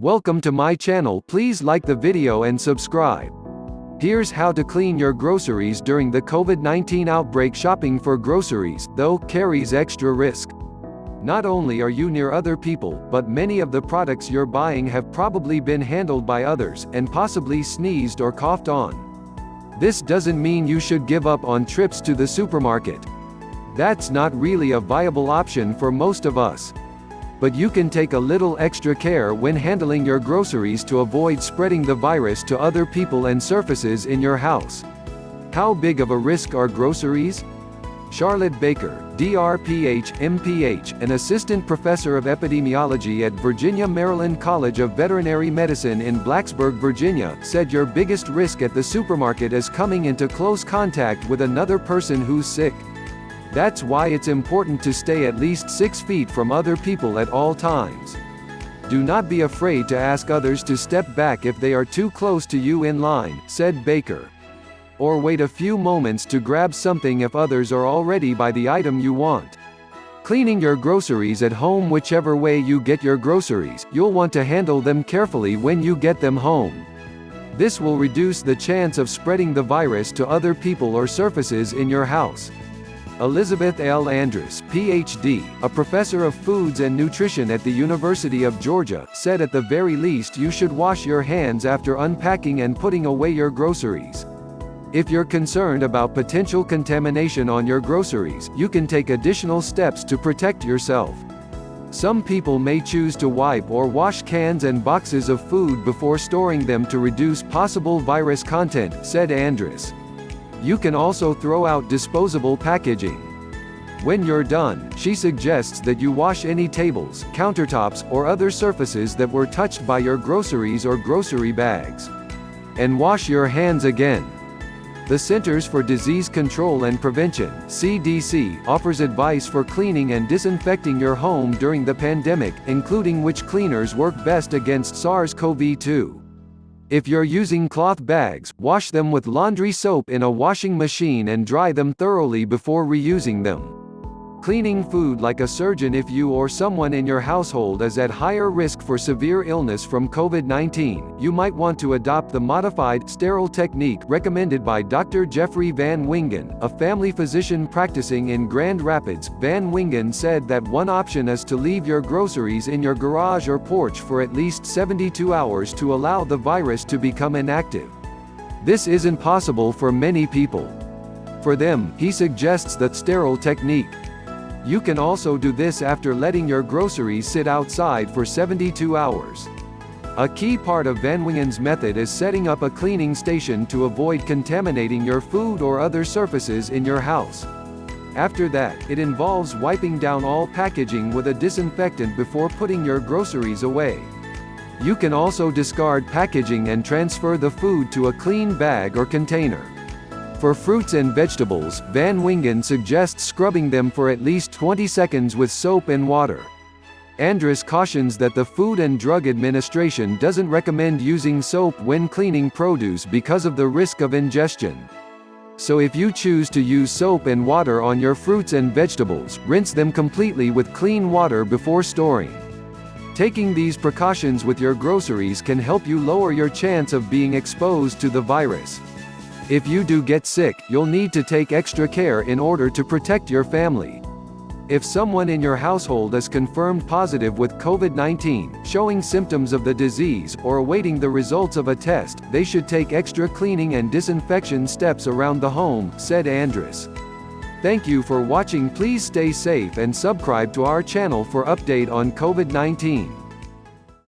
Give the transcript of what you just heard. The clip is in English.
Welcome to my channel. Please like the video and subscribe. Here's how to clean your groceries during the COVID-19 outbreak. Shopping for groceries, though, carries extra risk. Not only are you near other people, but many of the products you're buying have probably been handled by others, and possibly sneezed or coughed on. This doesn't mean you should give up on trips to the supermarket. That's not really a viable option for most of us. But you can take a little extra care when handling your groceries to avoid spreading the virus to other people and surfaces in your house. How big of a risk are groceries? Charlotte Baker, DRPH, MPH, an assistant professor of epidemiology at Virginia Maryland College of Veterinary Medicine in Blacksburg, Virginia, said your biggest risk at the supermarket is coming into close contact with another person who's sick. That's why it's important to stay at least 6 feet from other people at all times. Do not be afraid to ask others to step back if they are too close to you in line, said Baker. Or wait a few moments to grab something if others are already by the item you want. Cleaning your groceries at home. Whichever way you get your groceries, you'll want to handle them carefully when you get them home. This will reduce the chance of spreading the virus to other people or surfaces in your house. Elizabeth L. Andrus, Ph.D., a professor of foods and nutrition at the University of Georgia, said at the very least you should wash your hands after unpacking and putting away your groceries. If you're concerned about potential contamination on your groceries, you can take additional steps to protect yourself. Some people may choose to wipe or wash cans and boxes of food before storing them to reduce possible virus content, said Andrus. You can also throw out disposable packaging. When you're done, she suggests that you wash any tables, countertops, or other surfaces that were touched by your groceries or grocery bags. And wash your hands again. The Centers for Disease Control and Prevention, CDC, offers advice for cleaning and disinfecting your home during the pandemic, including which cleaners work best against SARS-CoV-2. If you're using cloth bags, wash them with laundry soap in a washing machine and dry them thoroughly before reusing them. Cleaning food like a surgeon. If you or someone in your household is at higher risk for severe illness from COVID-19, you might want to adopt the modified, sterile technique recommended by Dr. Jeffrey Van Wingen, a family physician practicing in Grand Rapids. Van Wingen said that one option is to leave your groceries in your garage or porch for at least 72 hours to allow the virus to become inactive. This isn't possible for many people. For them, he suggests the sterile technique. You can also do this after letting your groceries sit outside for 72 hours. A key part of Van Wingen's method is setting up a cleaning station to avoid contaminating your food or other surfaces in your house. After that, it involves wiping down all packaging with a disinfectant before putting your groceries away. You can also discard packaging and transfer the food to a clean bag or container. For fruits and vegetables, Van Wingen suggests scrubbing them for at least 20 seconds with soap and water. Andrus cautions that the Food and Drug Administration doesn't recommend using soap when cleaning produce because of the risk of ingestion. So if you choose to use soap and water on your fruits and vegetables, rinse them completely with clean water before storing. Taking these precautions with your groceries can help you lower your chance of being exposed to the virus. If you do get sick, you'll need to take extra care in order to protect your family. If someone in your household is confirmed positive with COVID-19, showing symptoms of the disease, or awaiting the results of a test, they should take extra cleaning and disinfection steps around the home, said Andrus. Thank you for watching. Please stay safe and subscribe to our channel for update on COVID-19.